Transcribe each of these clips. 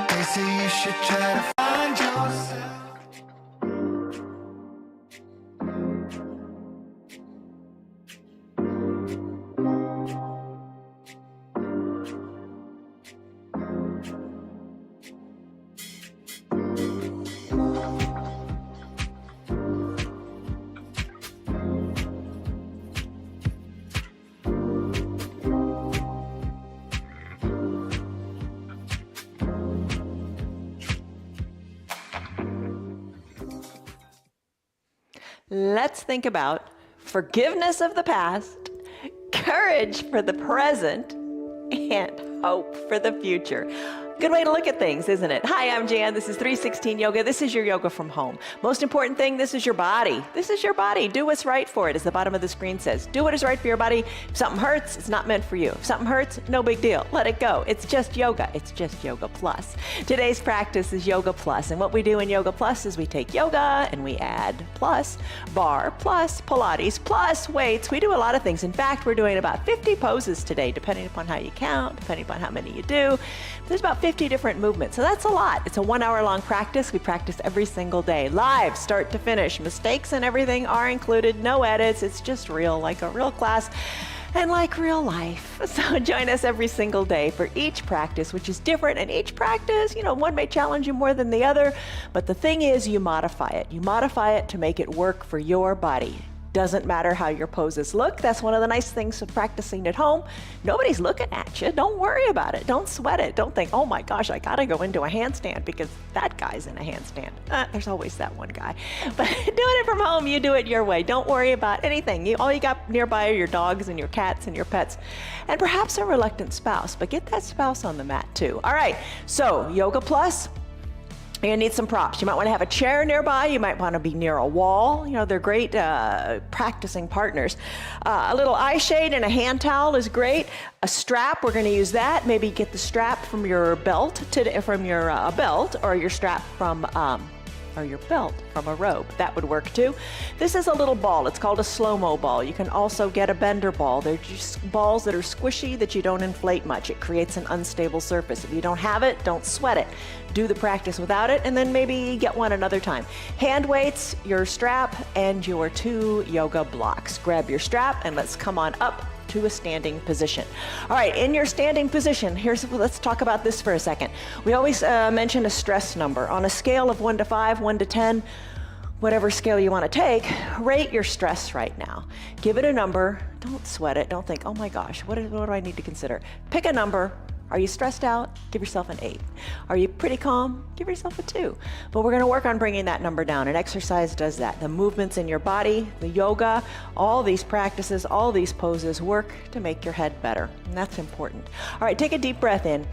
They say you should try to find yourself. Let's think about forgiveness of the past, courage for the present, and hope for the future. Good way to look at things, isn't it? Hi, I'm Jan. This is 316 Yoga. This is your yoga from home. Most important thing, this is your body. This is your body. Do what's right for it, as the bottom of the screen says. Do what is right for your body. If something hurts, it's not meant for you. If something hurts, no big deal. Let it go. It's just yoga. It's just Yoga Plus. Today's practice is Yoga Plus. And what we do in Yoga Plus is we take yoga and we add plus, bar, plus, Pilates, plus weights. We do a lot of things. In fact, we're doing about 50 poses today, depending upon how you count, depending upon how many you do. There's about 50 different movements. So that's a lot. It's a 1 hour long practice. We practice every single day, live, start to finish. Mistakes and everything are included, no edits. It's just real, like a real class and like real life. So join us every single day for each practice, which is different. And each practice, one may challenge you more than the other, but the thing is you modify it. You modify it to make it work for your body. Doesn't matter how your poses look. That's one of the nice things of practicing at home. Nobody's looking at you. Don't worry about it. Don't sweat it. Don't think, oh my gosh, I gotta go into a handstand because that guy's in a handstand. There's always that one guy. But doing it from home, you do it your way. Don't worry about anything. All you got nearby are your dogs and your cats and your pets, and perhaps a reluctant spouse, but get that spouse on the mat too. All right, so Yoga Plus. You're gonna need some props. You might wanna have a chair nearby. You might wanna be near a wall. You know, they're great practicing partners. A little eye shade and a hand towel is great. A strap, we're gonna use that. Maybe get the strap from your belt, from your belt, or your strap from, or your belt from a robe. That would work too. This is a little ball. It's called a slow-mo ball. You can also get a bender ball. They're just balls that are squishy that you don't inflate much. It creates an unstable surface. If you don't have it, don't sweat it. Do the practice without it, and then maybe get one another time. Hand weights, your strap, and your 2 yoga blocks. Grab your strap and let's come on up to a standing position. All right, in your standing position, let's talk about this for a second. We always mention a stress number. On a scale of 1 to 5, 1 to 10, whatever scale you want to take, rate your stress right now. Give it a number. Don't sweat it. Don't think, oh my gosh, what do I need to consider? Pick a number. Are you stressed out? Give yourself an 8. Are you pretty calm? Give yourself a 2. But we're going to work on bringing that number down, and exercise does that. The movements in your body, the yoga, all these practices, all these poses work to make your head better, and that's important. All right, take a deep breath in.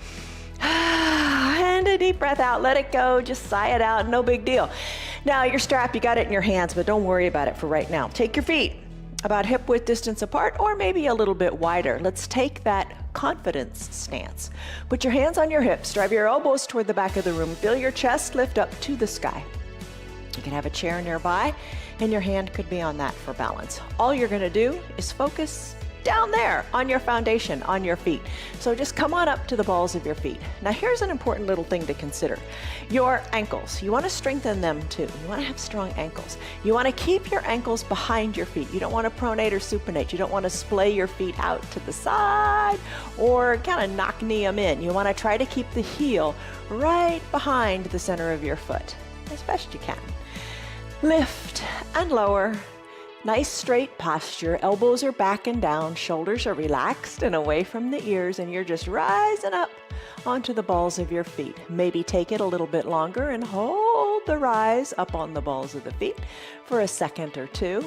And a deep breath out. Let it go. Just sigh it out. No big deal. Now, your strap, you got it in your hands, but don't worry about it for right now. Take your feet about hip width distance apart, or maybe a little bit wider. Let's take that confidence stance. Put your hands on your hips, drive your elbows toward the back of the room, feel your chest lift up to the sky. You can have a chair nearby, and your hand could be on that for balance. All you're gonna do is focus down there on your foundation, on your feet. So just come on up to the balls of your feet. Now here's an important little thing to consider. Your ankles, you want to strengthen them too. You want to have strong ankles. You want to keep your ankles behind your feet. You don't want to pronate or supinate. You don't want to splay your feet out to the side or kind of knock knee them in. You want to try to keep the heel right behind the center of your foot as best you can. Lift and lower. Nice straight posture, elbows are back and down, shoulders are relaxed and away from the ears, and you're just rising up onto the balls of your feet. Maybe take it a little bit longer and hold the rise up on the balls of the feet for a second or two,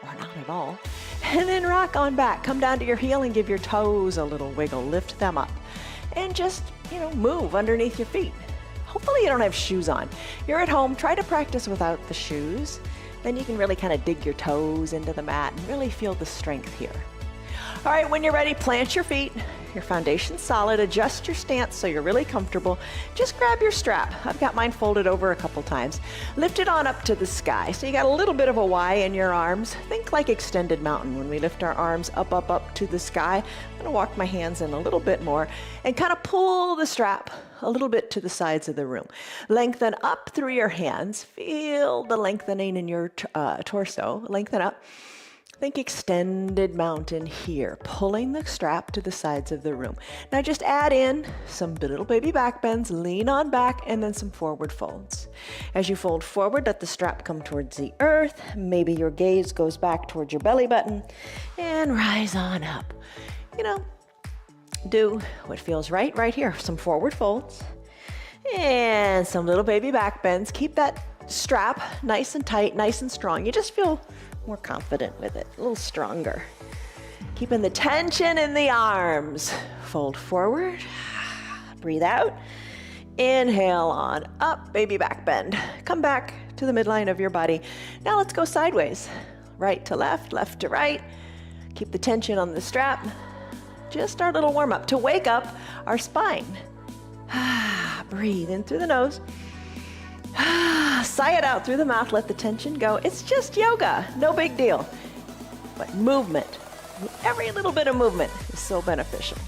or not at all. And then rock on back. Come down to your heel and give your toes a little wiggle. Lift them up and just, move underneath your feet. Hopefully you don't have shoes on. You're at home, try to practice without the shoes. Then you can really kind of dig your toes into the mat and really feel the strength here. All right, when you're ready, plant your feet. Your foundation's solid. Adjust your stance so you're really comfortable. Just grab your strap. I've got mine folded over a couple times. Lift it on up to the sky. So you got a little bit of a Y in your arms. Think like extended mountain when we lift our arms up, up, up to the sky. I'm gonna walk my hands in a little bit more and kind of pull the strap a little bit to the sides of the room. Lengthen up through your hands. Feel the lengthening in your torso. Lengthen up. Think extended mountain here, pulling the strap to the sides of the room. Now just add in some little baby back bends, lean on back, and then some forward folds. As you fold forward, let the strap come towards the earth. Maybe your gaze goes back towards your belly button, and rise on up. Do what feels right here. Some forward folds and some little baby back bends. Keep that strap nice and tight, nice and strong. You just feel more confident with it, a little stronger. Keeping the tension in the arms. Fold forward, breathe out. Inhale on up, baby back bend. Come back to the midline of your body. Now let's go sideways. Right to left, left to right. Keep the tension on the strap. Just our little warm up to wake up our spine. Breathe in through the nose. Sigh it out through the mouth, let the tension go. It's just yoga, no big deal. But movement, every little bit of movement is so beneficial.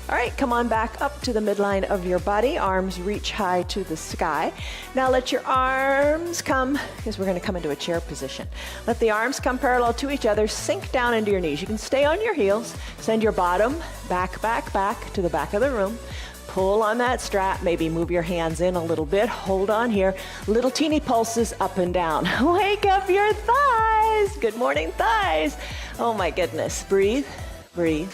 All right, come on back up to the midline of your body. Arms reach high to the sky. Now let your arms come, because we're going to come into a chair position. Let the arms come parallel to each other. Sink down into your knees. You can stay on your heels. Send your bottom back, back, back to the back of the room. Pull on that strap. Maybe move your hands in a little bit. Hold on here. Little teeny pulses up and down. Wake up your thighs. Good morning, thighs. Oh my goodness. Breathe, breathe.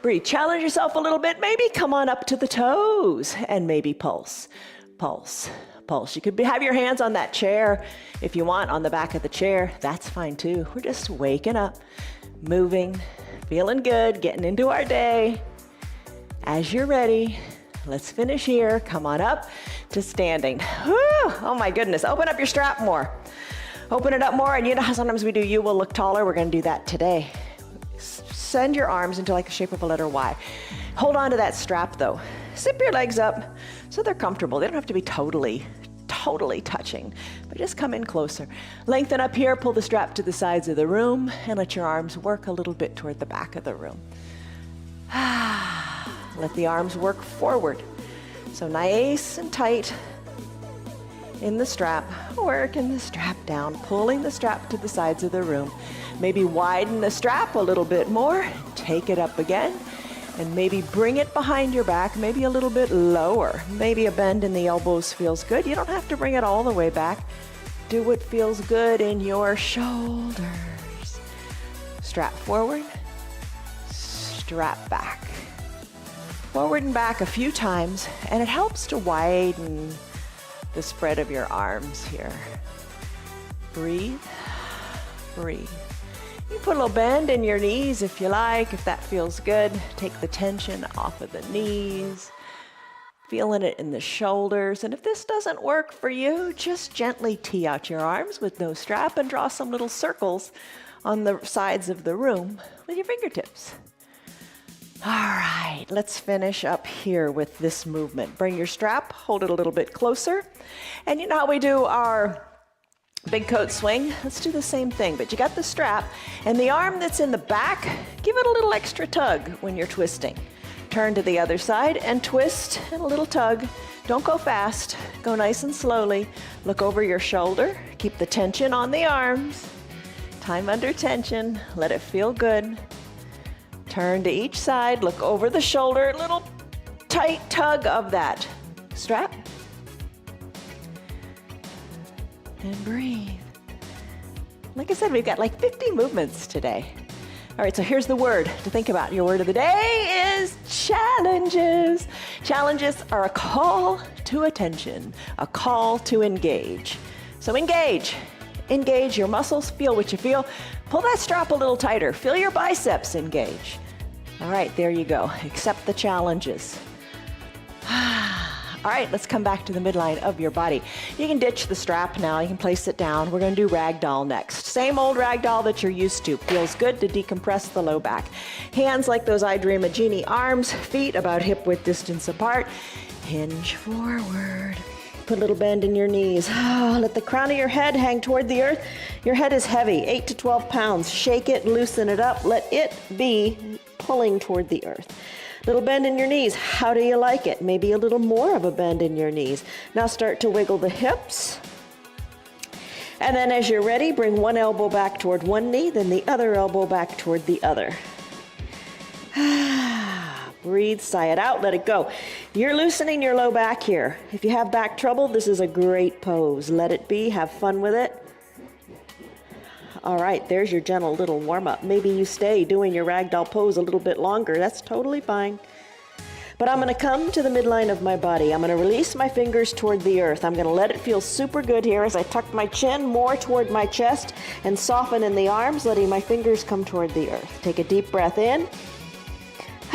Breathe. Challenge yourself a little bit. Maybe come on up to the toes and maybe pulse, pulse, pulse. You could have your hands on that chair if you want, on the back of the chair. That's fine too. We're just waking up, moving, feeling good, getting into our day. As you're ready, Let's finish here. Come on up to standing. Whew. Oh my goodness. Open up your strap more. Open it up more, and you know how sometimes we do you will look taller? We're gonna do that today. Send your arms into like the shape of a letter Y. Hold on to that strap though. Zip your legs up so they're comfortable. They don't have to be totally touching, but just come in closer. Lengthen up here, pull the strap to the sides of the room, and let your arms work a little bit toward the back of the room. Let the arms work forward. So nice and tight in the strap, working the strap down, pulling the strap to the sides of the room. Maybe widen the strap a little bit more, take it up again, and maybe bring it behind your back, maybe a little bit lower. Maybe a bend in the elbows feels good. You don't have to bring it all the way back. Do what feels good in your shoulders. Strap forward, strap back. Forward and back a few times, and it helps to widen the spread of your arms here. Breathe, breathe. You put a little bend in your knees if you like, if that feels good. Take the tension off of the knees, feeling it in the shoulders. And if this doesn't work for you, just gently tee out your arms with no strap and draw some little circles on the sides of the room with your fingertips. All right, let's finish up here with this movement. Bring your strap, hold it a little bit closer. And you know how we do our big coat swing? Let's do the same thing, but you got the strap, and the arm that's in the back, give it a little extra tug when you're twisting. Turn to the other side and twist, and a little tug. Don't go fast, go nice and slowly. Look over your shoulder, keep the tension on the arms. Time under tension, let it feel good. Turn to each side, look over the shoulder, little tight tug of that strap. And breathe. Like I said, we've got like 50 movements today. All right, so here's the word to think about. Your word of the day is challenges. Challenges are a call to attention, a call to engage. So engage. Engage your muscles, feel what you feel. Pull that strap a little tighter. Feel your biceps engage. All right, there you go. Accept the challenges. All right, let's come back to the midline of your body. You can ditch the strap now. You can place it down. We're going to do ragdoll next. Same old ragdoll that you're used to. Feels good to decompress the low back. Hands like those I Dream a Genie arms, feet about hip width distance apart. Hinge forward. Put a little bend in your knees. Let the crown of your head hang toward the earth. Your head is heavy, 8 to 12 pounds. Shake it, loosen it up. Let it be pulling toward the earth. Little bend in your knees. How do you like it? Maybe a little more of a bend in your knees. Now start to wiggle the hips. And then as you're ready, bring one elbow back toward one knee, then the other elbow back toward the other. Breathe, sigh it out, let it go. You're loosening your low back here. If you have back trouble, this is a great pose. Let it be, have fun with it. All right, there's your gentle little warm-up. Maybe you stay doing your ragdoll pose a little bit longer. That's totally fine. But I'm gonna come to the midline of my body. I'm gonna release my fingers toward the earth. I'm gonna let it feel super good here as I tuck my chin more toward my chest and soften in the arms, letting my fingers come toward the earth. Take a deep breath in.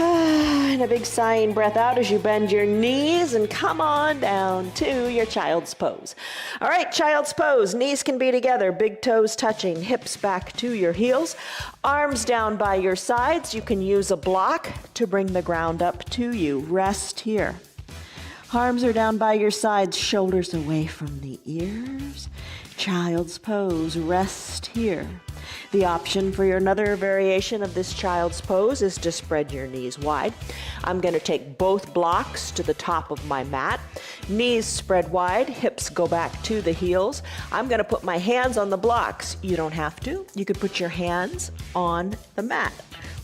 And a big sighing breath out as you bend your knees and come on down to your child's pose. All right, child's pose. Knees can be together, big toes touching, hips back to your heels, arms down by your sides. You can use a block to bring the ground up to you. Rest here. Arms are down by your sides, shoulders away from the ears. Child's pose. Rest here. The option for another variation of this child's pose is to spread your knees wide. I'm going to take both blocks to the top of my mat. Knees spread wide, hips go back to the heels. I'm going to put my hands on the blocks. You don't have to. You could put your hands on the mat,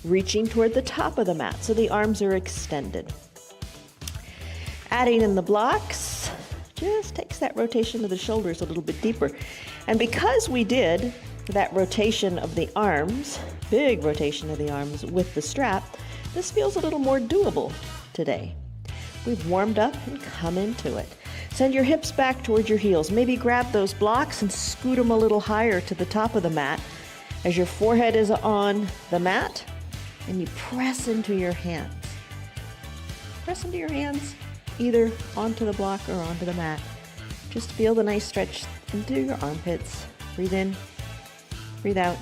reaching toward the top of the mat so the arms are extended. Adding in the blocks just takes that rotation of the shoulders a little bit deeper. And because we did that rotation of the arms, big rotation of the arms with the strap, this feels a little more doable today. We've warmed up and come into it. Send your hips back toward your heels. Maybe grab those blocks and scoot them a little higher to the top of the mat as your forehead is on the mat and you press into your hands. Press into your hands. either onto the block or onto the mat. Just feel the nice stretch into your armpits. Breathe in, breathe out.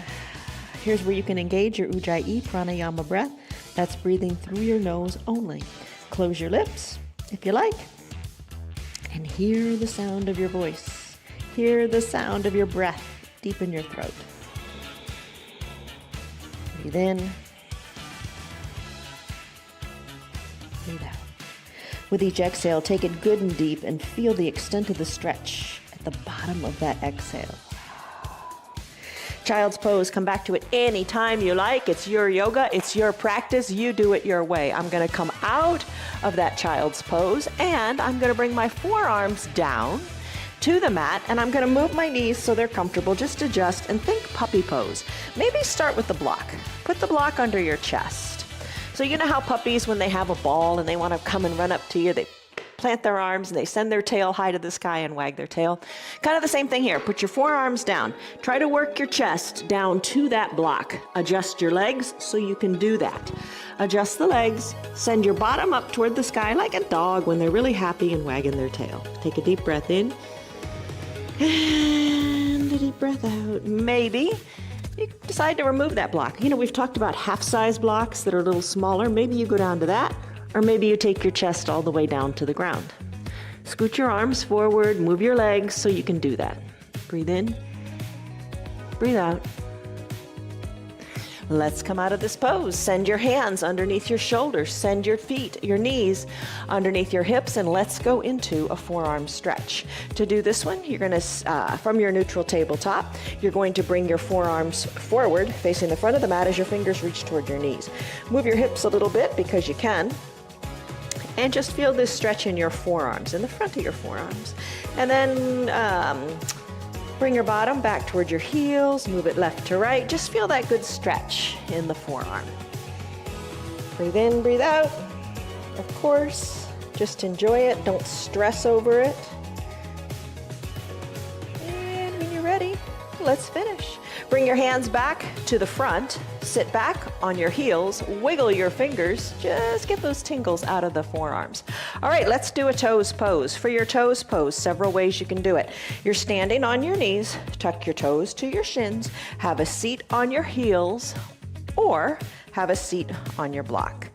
Here's where you can engage your Ujjayi pranayama breath. That's breathing through your nose only. Close your lips if you like, and hear the sound of your voice. Hear the sound of your breath deep in your throat. Breathe in. Breathe out. With each exhale, take it good and deep and feel the extent of the stretch at the bottom of that exhale. Child's pose, come back to it anytime you like. It's your yoga, it's your practice, you do it your way. I'm gonna come out of that child's pose and I'm gonna bring my forearms down to the mat and I'm gonna move my knees so they're comfortable. Just adjust and think puppy pose. Maybe start with the block. Put the block under your chest. So you know how puppies, when they have a ball and they wanna come and run up to you, they plant their arms and they send their tail high to the sky and wag their tail. Kind of the same thing here. Put your forearms down. Try to work your chest down to that block. Adjust your legs so you can do that. Adjust the legs. Send your bottom up toward the sky like a dog when they're really happy and wagging their tail. Take a deep breath in and a deep breath out. Maybe you decide to remove that block. You know, we've talked about half-size blocks that are a little smaller. Maybe you go down to that. Or maybe you take your chest all the way down to the ground. Scoot your arms forward, move your legs so you can do that. Breathe in, breathe out. Let's come out of this pose. Send your hands underneath your shoulders. Send your feet, your knees underneath your hips, and let's go into a forearm stretch. To do this one, you're gonna, from your neutral tabletop, you're going to bring your forearms forward, facing the front of the mat as your fingers reach toward your knees. Move your hips a little bit because you can. And just feel this stretch in your forearms, in the front of your forearms. And then bring your bottom back toward your heels, move it left to right. Just feel that good stretch in the forearm. Breathe in, breathe out. Of course, just enjoy it. Don't stress over it. And when you're ready, let's finish. Bring your hands back to the front. Sit back on your heels, wiggle your fingers, just get those tingles out of the forearms. All right, let's do a toes pose. For your toes pose, several ways you can do it. You're standing on your knees, tuck your toes to your shins, have a seat on your heels, or have a seat on your block.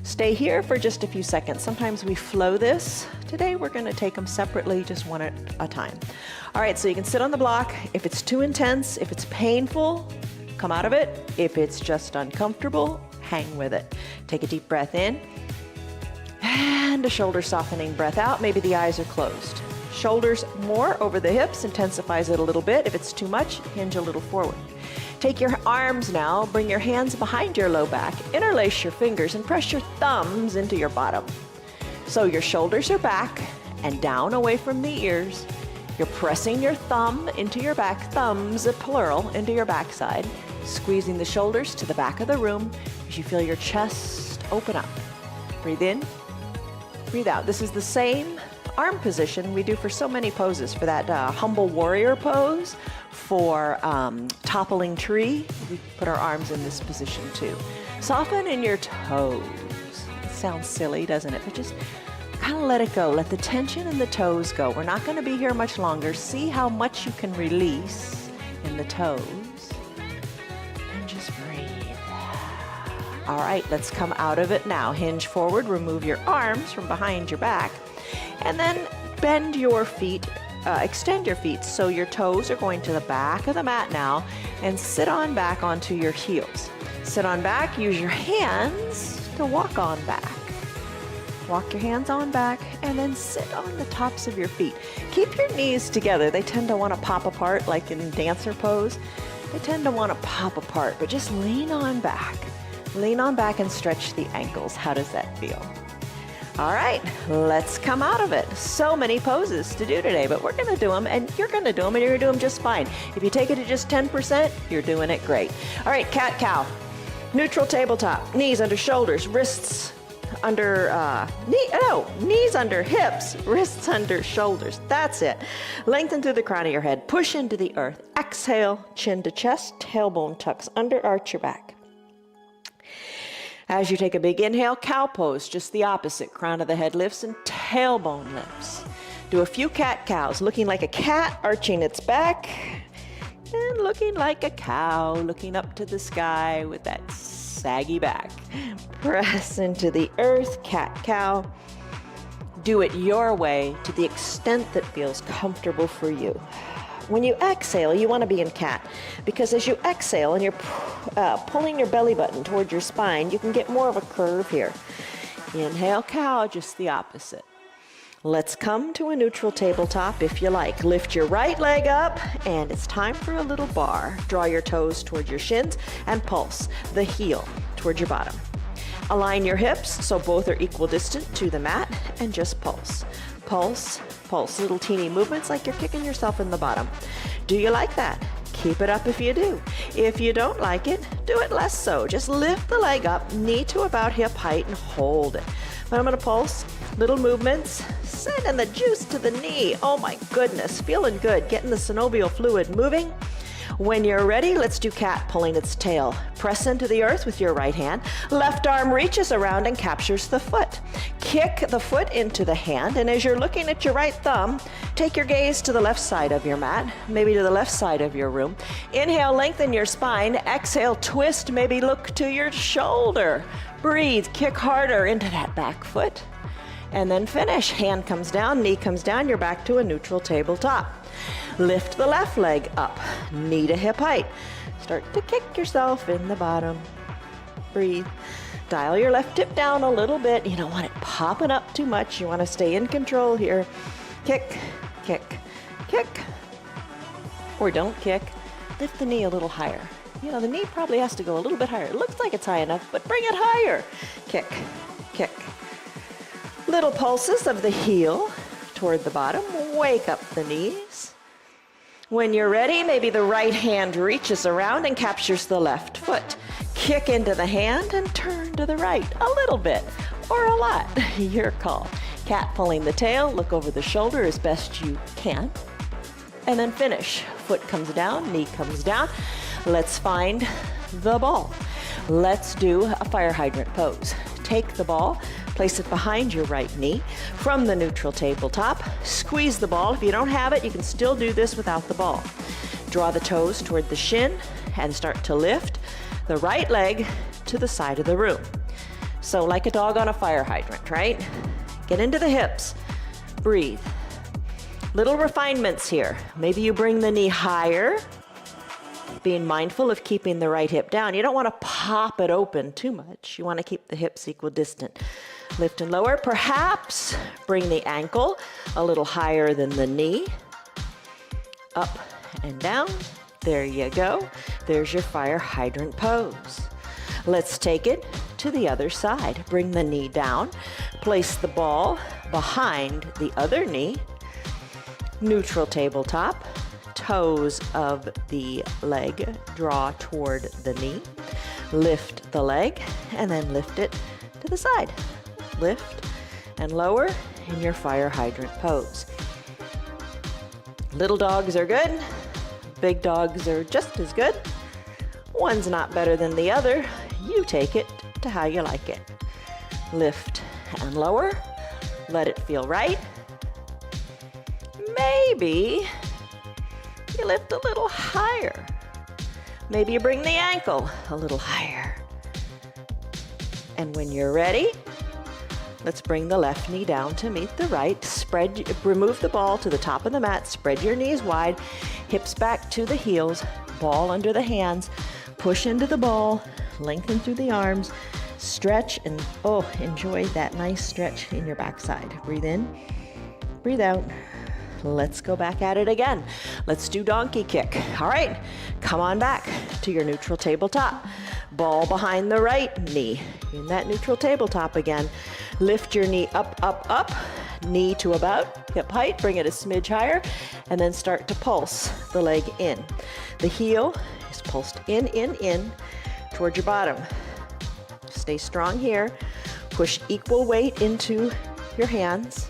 Stay here for just a few seconds. Sometimes we flow this. Today we're gonna take them separately, just one at a time. All right, so you can sit on the block. If it's too intense, if it's painful, come out of it. If it's just uncomfortable, hang with it. Take a deep breath in and a shoulder softening breath out. Maybe the eyes are closed. Shoulders more over the hips, intensifies it a little bit. If it's too much, hinge a little forward. Take your arms now, bring your hands behind your low back, interlace your fingers and press your thumbs into your bottom. So your shoulders are back and down away from the ears. You're pressing your thumb into your back, thumbs, plural, into your backside, squeezing the shoulders to the back of the room as you feel your chest open up. Breathe in, breathe out. This is the same arm position we do for so many poses. For that humble warrior pose, for toppling tree, we put our arms in this position too. Soften in your toes. It sounds silly, doesn't it? But just kind of let it go. Let the tension in the toes go. We're not going to be here much longer. See how much you can release in the toes. And just breathe. All right, let's come out of it now. Hinge forward, remove your arms from behind your back, and then bend your feet, extend your feet so your toes are going to the back of the mat now, and sit on back onto your heels. Sit on back, use your hands to walk on back. Walk your hands on back and then sit on the tops of your feet. Keep your knees together. They tend to want to pop apart like in dancer pose. They tend to want to pop apart, but just lean on back. Lean on back and stretch the ankles. How does that feel? All right, let's come out of it. So many poses to do today, but we're gonna do them and you're gonna do them and you're gonna do them just fine. If you take it to just 10%, you're doing it great. All right, cat-cow. Neutral tabletop, knees under shoulders, wrists under, knees under hips, wrists under shoulders. That's it. Lengthen through the crown of your head. Push into the earth. Exhale, chin to chest, tailbone tucks under, arch your back. As you take a big inhale, cow pose, just the opposite. Crown of the head lifts and tailbone lifts. Do a few cat-cows, looking like a cat, arching its back, and looking like a cow, looking up to the sky with that saggy back. Press into the earth, cat-cow. Do it your way to the extent that feels comfortable for you. When you exhale, you want to be in cat, because as you exhale and you're pulling your belly button toward your spine, you can get more of a curve here. Inhale, cow, just the opposite. Let's come to a neutral tabletop if you like. Lift your right leg up, and it's time for a little bar. Draw your toes toward your shins and pulse the heel toward your bottom. Align your hips so both are equal distant to the mat, and just pulse. Pulse, pulse. Little teeny movements like you're kicking yourself in the bottom. Do you like that? Keep it up if you do. If you don't like it, do it less so. Just lift the leg up, knee to about hip height, and hold it. But I'm going to pulse, little movements, sending the juice to the knee. Oh my goodness, feeling good, getting the synovial fluid moving. When you're ready, let's do cat, pulling its tail. Press into the earth with your right hand. Left arm reaches around and captures the foot. Kick the foot into the hand, and as you're looking at your right thumb, take your gaze to the left side of your mat, maybe to the left side of your room. Inhale, lengthen your spine. Exhale, twist, maybe look to your shoulder. Breathe, kick harder into that back foot. And then finish. Hand comes down, knee comes down, you're back to a neutral tabletop. Lift the left leg up, knee to hip height. Start to kick yourself in the bottom. Breathe. Dial your left hip down a little bit. You don't want it popping up too much. You want to stay in control here. Kick, kick, kick. Or don't kick. Lift the knee a little higher. You know, the knee probably has to go a little bit higher. It looks like it's high enough, but bring it higher. Kick, kick. Little pulses of the heel toward the bottom. Wake up the knees. When you're ready, maybe the right hand reaches around and captures the left foot. Kick into the hand and turn to the right a little bit or a lot. Your call. Cat pulling the tail, look over the shoulder as best you can. And then finish. Foot comes down, knee comes down. Let's find the ball. Let's do a fire hydrant pose. Take the ball, place it behind your right knee from the neutral tabletop. Squeeze the ball. If you don't have it, you can still do this without the ball. Draw the toes toward the shin and start to lift the right leg to the side of the room. So like a dog on a fire hydrant, right? Get into the hips. Breathe. Little refinements here. Maybe you bring the knee higher, being mindful of keeping the right hip down. You don't want to pop it open too much. You want to keep the hips equal distant. Lift and lower. Perhaps bring the ankle a little higher than the knee. Up and down. There you go. There's your fire hydrant pose. Let's take it to the other side. Bring the knee down. Place the ball behind the other knee. Neutral tabletop. Toes of the leg draw toward the knee. Lift the leg and then lift it to the side. Lift and lower in your fire hydrant pose. Little dogs are good. Big dogs are just as good. One's not better than the other. You take it to how you like it. Lift and lower. Let it feel right. Maybe you lift a little higher. Maybe you bring the ankle a little higher. And when you're ready, let's bring the left knee down to meet the right. Remove the ball to the top of the mat. Spread your knees wide. Hips back to the heels. Ball under the hands. Push into the ball. Lengthen through the arms. Stretch and enjoy that nice stretch in your backside. Breathe in. Breathe out. Let's go back at it again. Let's do donkey kick. All right, come on back to your neutral tabletop. Ball behind the right knee. In that neutral tabletop again. Lift your knee up, up, up. Knee to about hip height. Bring it a smidge higher. And then start to pulse the leg in. The heel is pulsed in, toward your bottom. Stay strong here. Push equal weight into your hands.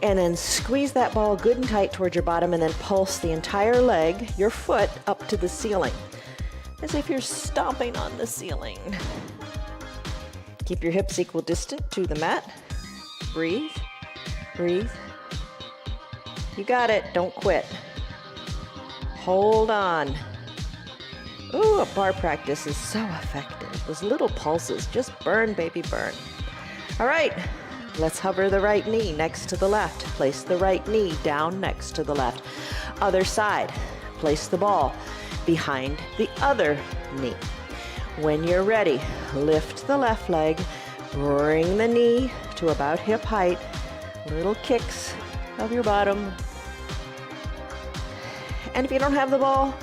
And then squeeze that ball good and tight towards your bottom and then pulse the entire leg, your foot, up to the ceiling. as if you're stomping on the ceiling. Keep your hips equal distant to the mat. Breathe, breathe. You got it, don't quit. Hold on. Ooh, a bar practice is so effective. Those little pulses, just burn, baby, burn. All right, let's hover the right knee next to the left. Place the right knee down next to the left. Other side, place the ball behind the other knee. When you're ready, lift the left leg, bring the knee to about hip height, little kicks of your bottom. And if you don't have the ball,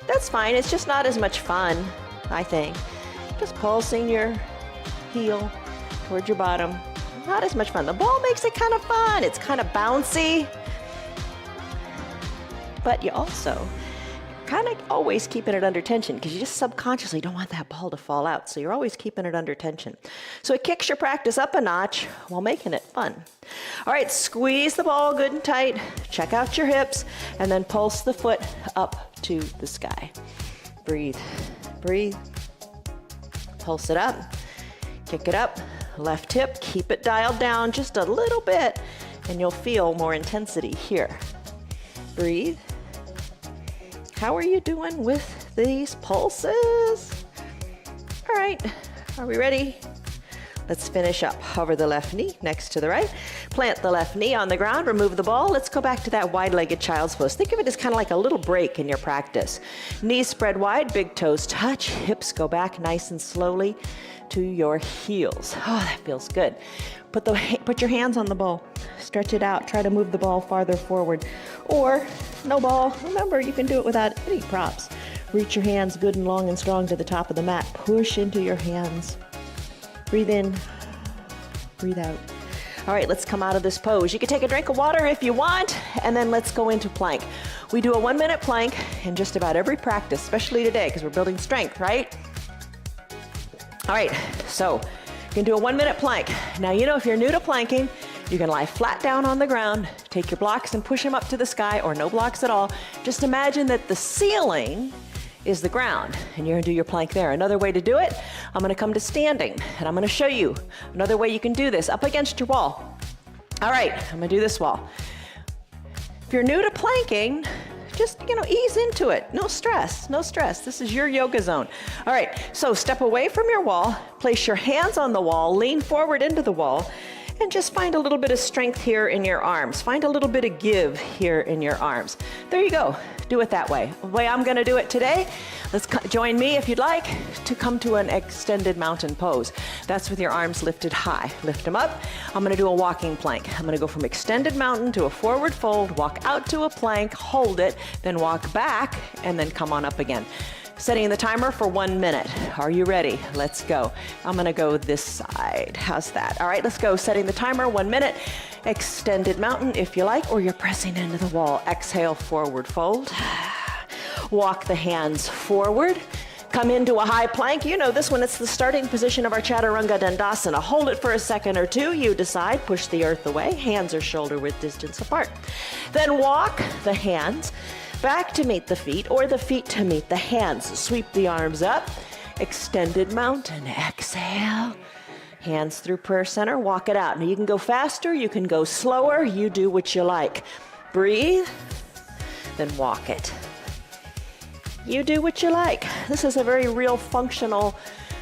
that's fine. It's just not as much fun, I think. Just pulsing your heel towards your bottom. Not as much fun. The ball makes it kind of fun. It's kind of bouncy. But you also kind of always keeping it under tension because you just subconsciously don't want that ball to fall out. So you're always keeping it under tension. So it kicks your practice up a notch while making it fun. All right, squeeze the ball good and tight. Check out your hips and then pulse the foot up to the sky. Breathe, breathe. Pulse it up, kick it up. Left hip, keep it dialed down just a little bit and you'll feel more intensity here. Breathe. How are you doing with these pulses? All right, are we ready? Let's finish up. Hover the left knee next to the right. Plant the left knee on the ground, remove the ball. Let's go back to that wide-legged child's pose. Think of it as kind of like a little break in your practice. Knees spread wide, big toes touch, hips go back nice and slowly to your heels. Oh, that feels good. Put your hands on the ball. Stretch it out. Try to move the ball farther forward. Or no ball. Remember, you can do it without any props. Reach your hands good and long and strong to the top of the mat. Push into your hands. Breathe in. Breathe out. All right, let's come out of this pose. You can take a drink of water if you want, and then let's go into plank. We do a 1-minute plank in just about every practice, especially today because we're building strength, right? All right, so you can do a 1-minute plank. Now, you know, if you're new to planking, you can lie flat down on the ground, take your blocks and push them up to the sky, or no blocks at all. Just imagine that the ceiling is the ground, and you're gonna do your plank there. Another way to do it, I'm gonna come to standing, and I'm gonna show you another way you can do this, up against your wall. All right, I'm gonna do this wall. If you're new to planking, just, ease into it. No stress, no stress. This is your yoga zone. All right, so step away from your wall, place your hands on the wall, lean forward into the wall, and just find a little bit of strength here in your arms. Find a little bit of give here in your arms. There you go. Do it that way. The way I'm gonna do it today, join me if you'd like to come to an extended mountain pose. That's with your arms lifted high. Lift them up. I'm gonna do a walking plank. I'm gonna go from extended mountain to a forward fold, walk out to a plank, hold it, then walk back, and then come on up again. Setting the timer for 1 minute. Are you ready? Let's go. I'm gonna go this side. How's that? All right, let's go. Setting the timer, 1 minute. Extended mountain if you like, or you're pressing into the wall. Exhale, forward fold. Walk the hands forward. Come into a high plank. You know this one, it's the starting position of our Chaturanga Dandasana. Hold it for a second or two. You decide, push the earth away. Hands are shoulder width distance apart. Then walk the hands back to meet the feet, or the feet to meet the hands. Sweep the arms up. Extended mountain. Exhale. Hands through prayer center. Walk it out. Now you can go faster. You can go slower. You do what you like. Breathe. Then walk it. You do what you like. This is a very real functional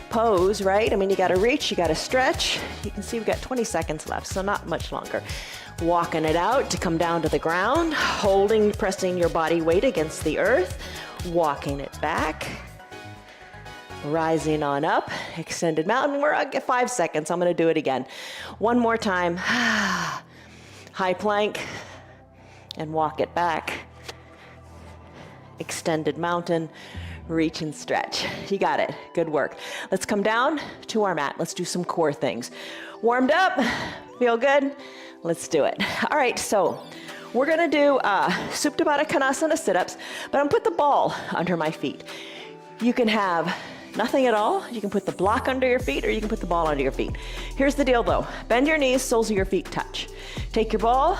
pose, right? I mean, you got to reach. You got to stretch. You can see we've got 20 seconds left, so not much longer. Walking it out to come down to the ground, holding, pressing your body weight against the earth, walking it back, rising on up, extended mountain. We're at 5 seconds. I'm going to do it again. One more time. High plank and walk it back. Extended mountain, reach and stretch. You got it. Good work. Let's come down to our mat. Let's do some core things. Warmed up? Feel good? Let's do it. All right, so we're gonna do Supta Baddha Konasana sit-ups, but I'm gonna put the ball under my feet. You can have nothing at all. You can put the block under your feet, or you can put the ball under your feet. Here's the deal though. Bend your knees, soles of your feet touch. Take your ball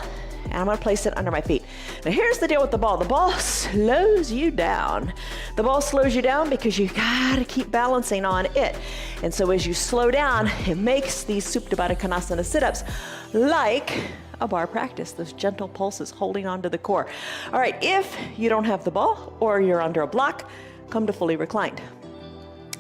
And I'm gonna place it under my feet. Now here's the deal with the ball. The ball slows you down. The ball slows you down because you gotta keep balancing on it. And so as you slow down, it makes these Supta Baddha Konasana sit-ups like a bar practice, those gentle pulses holding onto the core. All right, if you don't have the ball or you're under a block, come to fully reclined.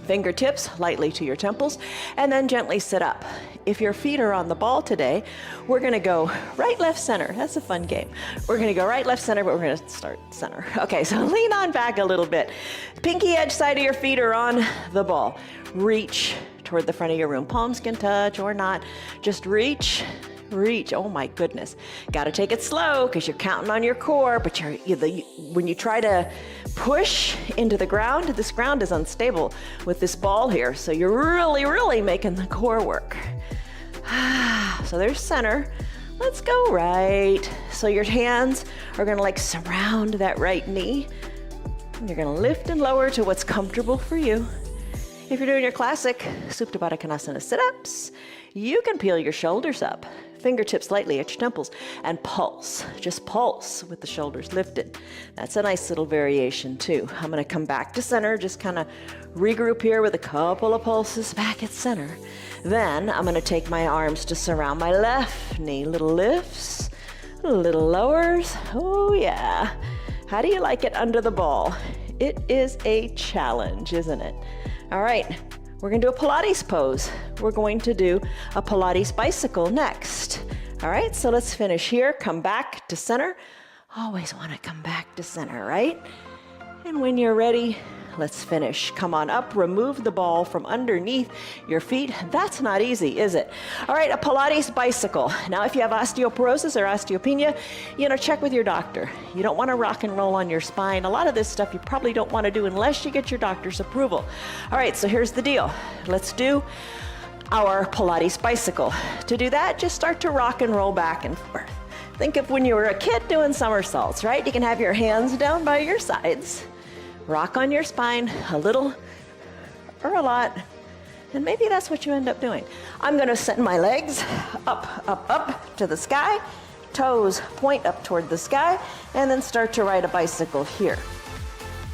Fingertips lightly to your temples, and then gently sit up. If your feet are on the ball today, we're gonna go right, left, center. That's a fun game. We're gonna go right, left, center, but we're gonna start center. Okay, so lean on back a little bit. Pinky edge side of your feet are on the ball. Reach toward the front of your room. Palms can touch or not. Just reach. Oh my goodness. Got to take it slow because you're counting on your core, but when you try to push into the ground, this ground is unstable with this ball here. So you're really making the core work. So there's center. Let's go right. So your hands are going to like surround that right knee. You're going to lift and lower to what's comfortable for you. If you're doing your classic Supta Baddha Konasana sit-ups, you can peel your shoulders up. Fingertips lightly at your temples, and pulse. Just pulse with the shoulders lifted. That's a nice little variation too. I'm gonna come back to center, just kind of regroup here with a couple of pulses back at center. Then I'm gonna take my arms to surround my left knee. Little lifts, little lowers. Oh yeah. How do you like it under the ball? It is a challenge, isn't it? All right. We're gonna do a Pilates pose. We're going to do a Pilates bicycle next. All right, so let's finish here. Come back to center. Always wanna come back to center, right? And when you're ready, let's finish. Come on up, remove the ball from underneath your feet. That's not easy, is it? All right, a Pilates bicycle. Now, if you have osteoporosis or osteopenia, check with your doctor. You don't want to rock and roll on your spine. A lot of this stuff you probably don't want to do unless you get your doctor's approval. All right, so here's the deal. Let's do our Pilates bicycle. To do that, just start to rock and roll back and forth. Think of when you were a kid doing somersaults, right? You can have your hands down by your sides. Rock on your spine a little or a lot, and maybe that's what you end up doing. I'm gonna send my legs up to the sky, toes point up toward the sky, and then start to ride a bicycle here.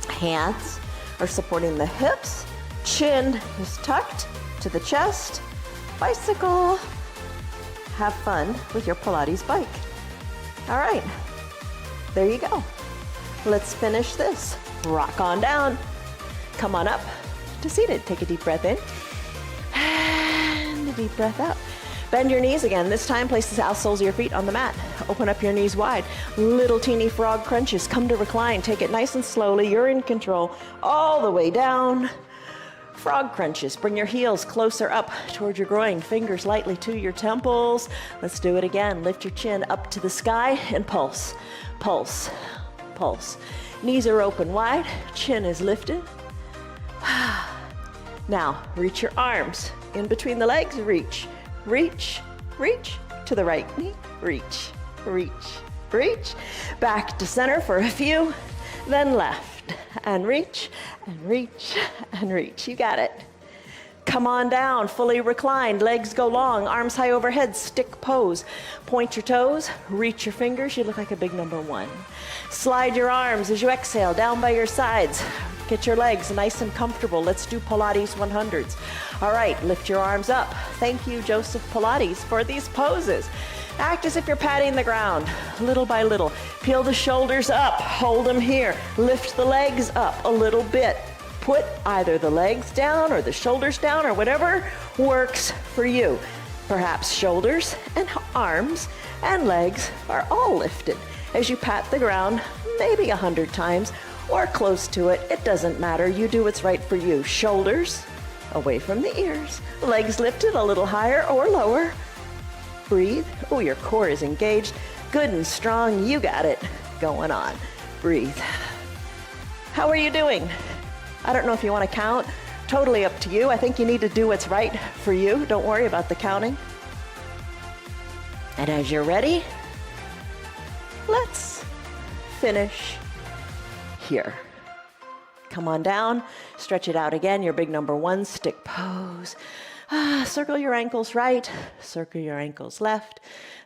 Hands are supporting the hips, chin is tucked to the chest, bicycle. Have fun with your Pilates bike. All right, there you go. Let's finish this. Rock on down. Come on up to seated. Take a deep breath in and a deep breath out. Bend your knees again. This time, place the outsoles of your feet on the mat. Open up your knees wide. Little teeny frog crunches. Come to recline. Take it nice and slowly. You're in control. All the way down. Frog crunches. Bring your heels closer up toward your groin. Fingers lightly to your temples. Let's do it again. Lift your chin up to the sky and pulse. Pulse. Pulse. Knees are open wide, chin is lifted. Now, reach your arms in between the legs, reach, reach, reach to the right knee, reach, reach, reach. Back to center for a few, then left, and reach, and reach, and reach. You got it. Come on down, fully reclined, legs go long, arms high overhead, stick pose. Point your toes, reach your fingers, you look like a big number one. Slide your arms as you exhale down by your sides. Get your legs nice and comfortable. Let's do Pilates 100s. All right, lift your arms up. Thank you, Joseph Pilates, for these poses. Act as if you're patting the ground, little by little. Peel the shoulders up, hold them here. Lift the legs up a little bit. Put either the legs down or the shoulders down or whatever works for you. Perhaps shoulders and arms and legs are all lifted as you pat the ground maybe 100 times or close to it. It doesn't matter. You do what's right for you. Shoulders away from the ears. Legs lifted a little higher or lower. Breathe. Oh, your core is engaged. Good and strong. You got it going on. Breathe. How are you doing? I don't know if you want to count. Totally up to you. I think you need to do what's right for you. Don't worry about the counting. And as you're ready, let's finish here. Come on down, stretch it out again. Your big number one, stick pose. Circle your ankles right, circle your ankles left.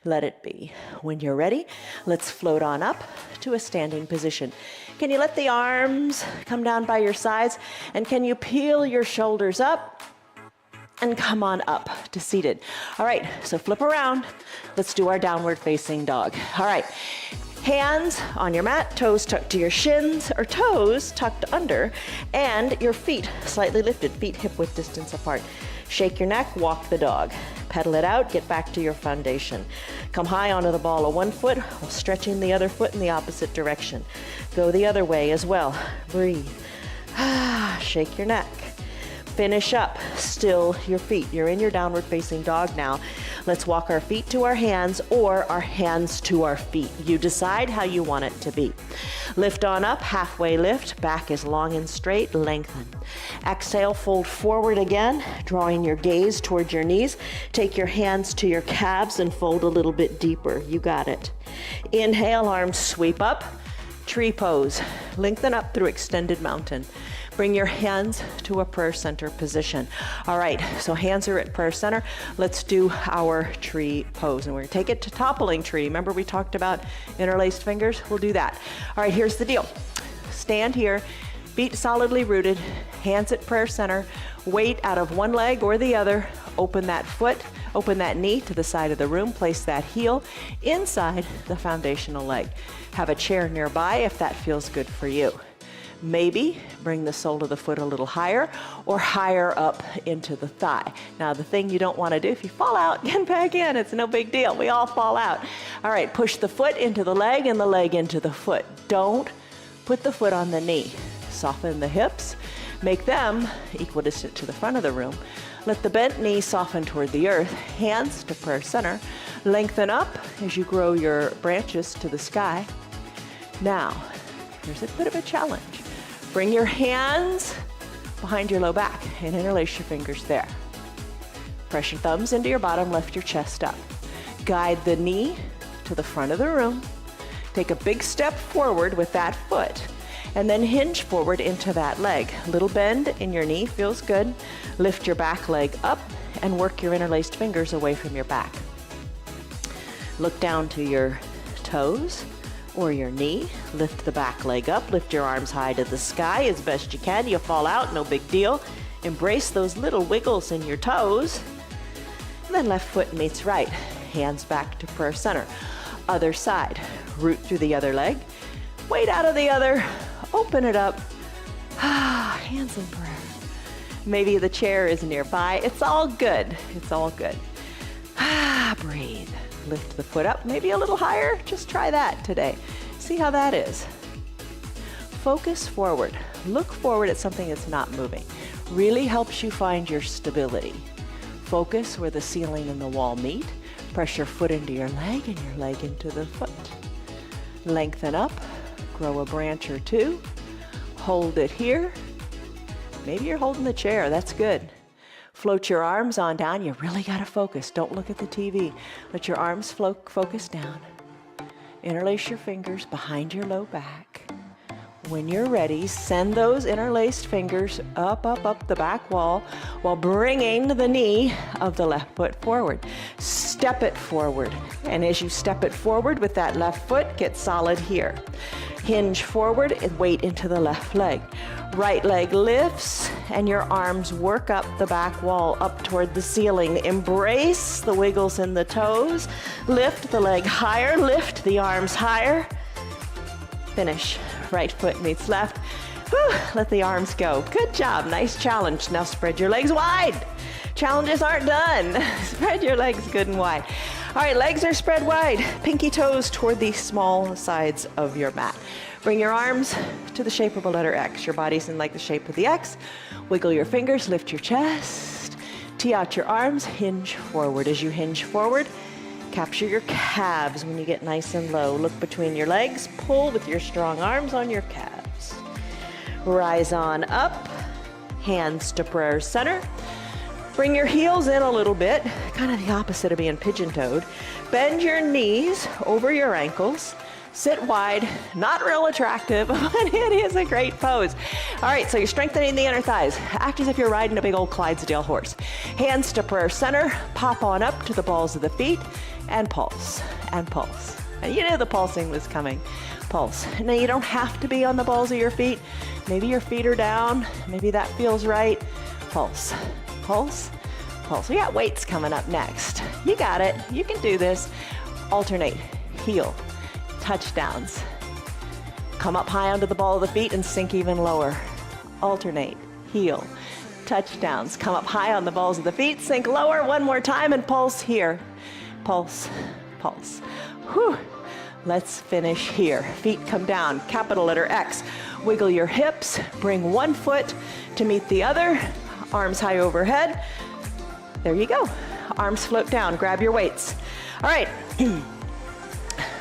Let it be. When you're ready, let's float on up to a standing position. Can you let the arms come down by your sides? And can you peel your shoulders up and come on up to seated? All right, so flip around. Let's do our downward facing dog. All right, hands on your mat, toes tucked to your shins, or toes tucked under, and your feet slightly lifted, feet hip width distance apart. Shake your neck, walk the dog. Pedal it out, get back to your foundation. Come high onto the ball of one foot while stretching the other foot in the opposite direction. Go the other way as well. Breathe. Shake your neck. Finish up, still your feet. You're in your downward facing dog now. Let's walk our feet to our hands or our hands to our feet. You decide how you want it to be. Lift on up, halfway lift, back is long and straight, lengthen. Exhale, fold forward again, drawing your gaze towards your knees. Take your hands to your calves and fold a little bit deeper. You got it. Inhale, arms sweep up, tree pose. Lengthen up through extended mountain. Bring your hands to a prayer center position. All right, so hands are at prayer center. Let's do our tree pose. And we're gonna take it to toppling tree. Remember we talked about interlaced fingers? We'll do that. All right, here's the deal. Stand here, feet solidly rooted, hands at prayer center, weight out of one leg or the other. Open that foot, open that knee to the side of the room, place that heel inside the foundational leg. Have a chair nearby if that feels good for you. Maybe bring the sole of the foot a little higher or higher up into the thigh. Now the thing you don't want to do, if you fall out, get back in. It's no big deal. We all fall out. All right, push the foot into the leg and the leg into the foot. Don't put the foot on the knee. Soften the hips. Make them equidistant to the front of the room. Let the bent knee soften toward the earth. Hands to prayer center. Lengthen up as you grow your branches to the sky. Now, here's a bit of a challenge. Bring your hands behind your low back and interlace your fingers there. Press your thumbs into your bottom, lift your chest up. Guide the knee to the front of the room. Take a big step forward with that foot and then hinge forward into that leg. A little bend in your knee feels good. Lift your back leg up and work your interlaced fingers away from your back. Look down to your toes or your knee. Lift the back leg up, lift your arms high to the sky as best you can. You fall out, no big deal. Embrace those little wiggles in your toes. And then left foot meets right. Hands back to prayer center. Other side, root through the other leg. Weight out of the other, open it up. Hands in prayer. Maybe the chair is nearby. It's all good, it's all good. Breathe. Lift the foot up, maybe a little higher. Just try that today. See how that is. Focus forward. Look forward at something that's not moving. Really helps you find your stability. Focus where the ceiling and the wall meet. Press your foot into your leg and your leg into the foot. Lengthen up, grow a branch or two. Hold it here. Maybe you're holding the chair, that's good. Float your arms on down. You really got to focus. Don't look at the TV. Let your arms focus down. Interlace your fingers behind your low back. When you're ready, send those interlaced fingers up the back wall while bringing the knee of the left foot forward. Step it forward. And as you step it forward with that left foot, get solid here. Hinge forward and weight into the left leg. Right leg lifts and your arms work up the back wall up toward the ceiling. Embrace the wiggles in the toes. Lift the leg higher, lift the arms higher. Finish. Right foot meets left. Whew, let the arms go. Good job, nice challenge. Now spread your legs wide. Challenges aren't done. Spread your legs good and wide. All right, legs are spread wide. Pinky toes toward the small sides of your mat. Bring your arms to the shape of a letter X. Your body's in like the shape of the X. Wiggle your fingers, lift your chest. Tee out your arms, hinge forward. As you hinge forward, capture your calves when you get nice and low. Look between your legs, pull with your strong arms on your calves. Rise on up, hands to prayer center. Bring your heels in a little bit, kind of the opposite of being pigeon-toed. Bend your knees over your ankles. Sit wide, not real attractive, but it is a great pose. All right, so you're strengthening the inner thighs. Act as if you're riding a big old Clydesdale horse. Hands to prayer center, pop on up to the balls of the feet, and pulse, and pulse. And you knew the pulsing was coming. Pulse. Now you don't have to be on the balls of your feet. Maybe your feet are down, maybe that feels right. Pulse, pulse, pulse. We got weights coming up next. You got it, you can do this. Alternate, heel. Touchdowns. Come up high onto the ball of the feet and sink even lower. Alternate, heel, touchdowns. Come up high on the balls of the feet, sink lower. One more time and pulse here. Pulse, pulse. Whew. Let's finish here. Feet come down, capital letter X. Wiggle your hips, bring one foot to meet the other. Arms high overhead. There you go. Arms float down, grab your weights. All right.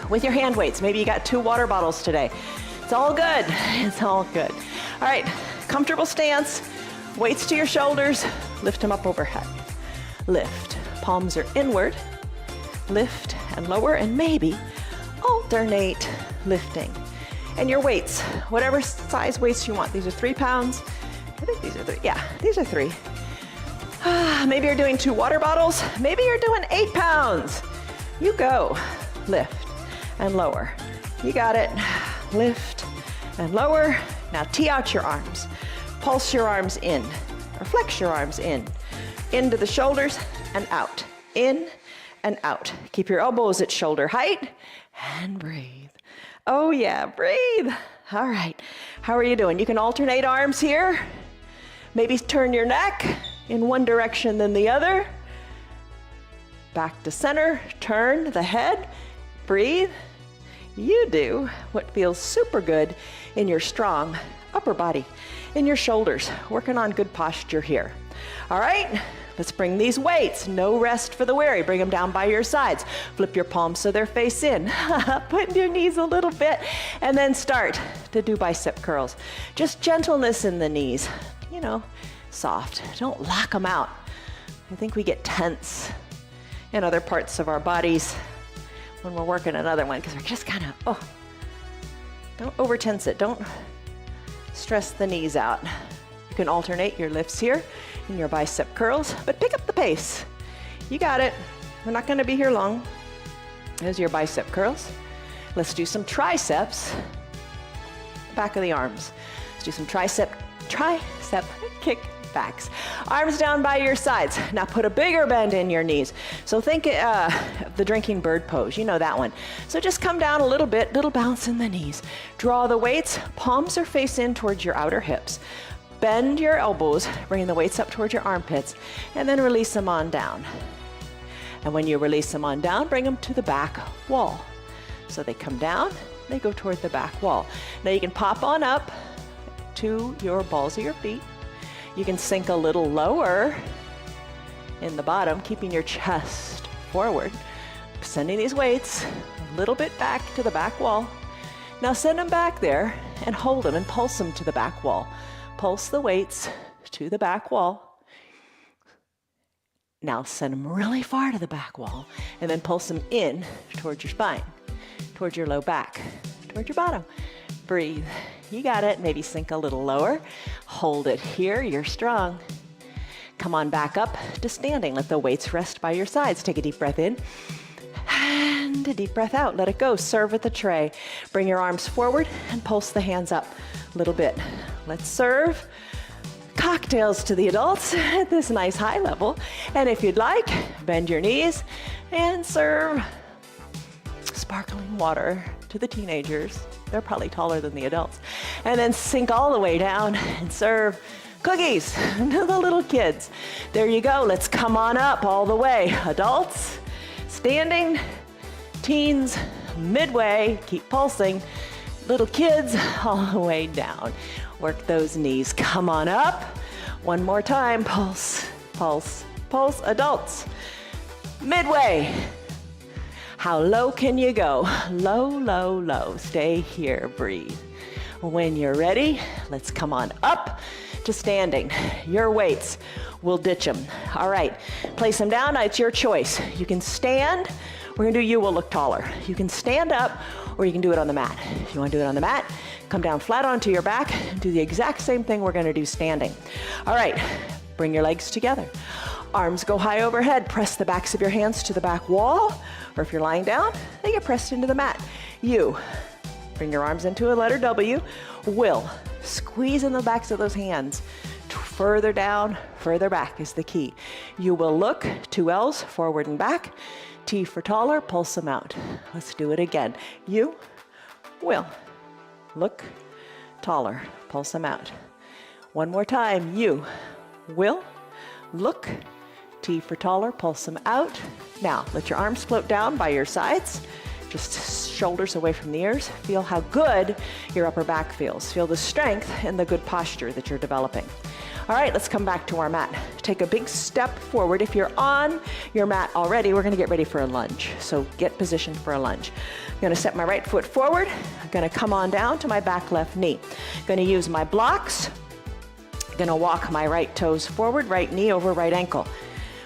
With your hand weights. Maybe you got 2 water bottles today. It's all good. It's all good. All right, comfortable stance. Weights to your shoulders. Lift them up overhead. Lift. Palms are inward. Lift and lower, and maybe alternate lifting. And your weights, whatever size weights you want. These are 3 pounds. I think these are 3. Yeah, these are 3. Maybe you're doing 2 water bottles. Maybe you're doing 8 pounds. You go. Lift and lower. You got it. Lift and lower. Now tee out your arms. Pulse your arms in, or flex your arms in. Into the shoulders and out. In and out. Keep your elbows at shoulder height and breathe. Oh yeah, breathe. All right. How are you doing? You can alternate arms here. Maybe turn your neck in one direction then the other. Back to center. Turn the head. Breathe. You do what feels super good in your strong upper body, in your shoulders, working on good posture here. All right, let's bring these weights. No rest for the weary. Bring them down by your sides. Flip your palms so they're face in. Put your knees a little bit, and then start to do bicep curls. Just gentleness in the knees, you know, soft. Don't lock them out. I think we get tense in other parts of our bodies when we're working another one, because we're just kind of, don't over tense it. Don't stress the knees out. You can alternate your lifts here and your bicep curls, but pick up the pace. You got it. We're not going to be here long. There's your bicep curls. Let's do some triceps. Back of the arms. Let's do some tricep kick backs. Arms down by your sides. Now put a bigger bend in your knees. So think of the drinking bird pose. You know that one. So just come down a little bit, little bounce in the knees. Draw the weights. Palms are face in towards your outer hips. Bend your elbows, bringing the weights up towards your armpits, and then release them on down. And when you release them on down, bring them to the back wall. So they come down, they go toward the back wall. Now you can pop on up to your balls of your feet. You can sink a little lower in the bottom, keeping your chest forward. Sending these weights a little bit back to the back wall. Now send them back there and hold them and pulse them to the back wall. Pulse the weights to the back wall. Now send them really far to the back wall and then pulse them in towards your spine, towards your low back, towards your bottom. Breathe. You got it. Maybe sink a little lower. Hold it here. You're strong. Come on back up to standing. Let the weights rest by your sides. Take a deep breath in and a deep breath out. Let it go. Serve at the tray. Bring your arms forward and pulse the hands up a little bit. Let's serve cocktails to the adults at this nice high level. And if you'd like, bend your knees and serve sparkling water to the teenagers. They're probably taller than the adults. And then sink all the way down and serve cookies to the little kids. There you go. Let's come on up all the way. Adults, standing, teens, midway, keep pulsing. Little kids, all the way down. Work those knees. Come on up. One more time. Pulse, pulse, pulse. Adults, midway. How low can you go? Low, low, low. Stay here. Breathe. When you're ready, let's come on up to standing. Your weights, we'll ditch them. All right, place them down. It's your choice. You can stand. We're gonna do you will look taller. You can stand up or you can do it on the mat. If you want to do it on the mat, come down flat onto your back, do the exact same thing we're going to do standing. All right, bring your legs together. Arms go high overhead, press the backs of your hands to the back wall, or if you're lying down, they get pressed into the mat. You bring your arms into a letter W, will. Squeeze in the backs of those hands. Further down, further back is the key. You will look, 2 L's, forward and back. T for taller, pulse them out. Let's do it again. You will look, taller, pulse them out. One more time. You will look, T for taller, pulse them out. Now, let your arms float down by your sides. Just shoulders away from the ears. Feel how good your upper back feels. Feel the strength and the good posture that you're developing. All right, let's come back to our mat. Take a big step forward. If you're on your mat already, we're gonna get ready for a lunge. So get positioned for a lunge. I'm gonna step my right foot forward. I'm gonna come on down to my back left knee. I'm gonna use my blocks. I'm gonna walk my right toes forward, right knee over right ankle.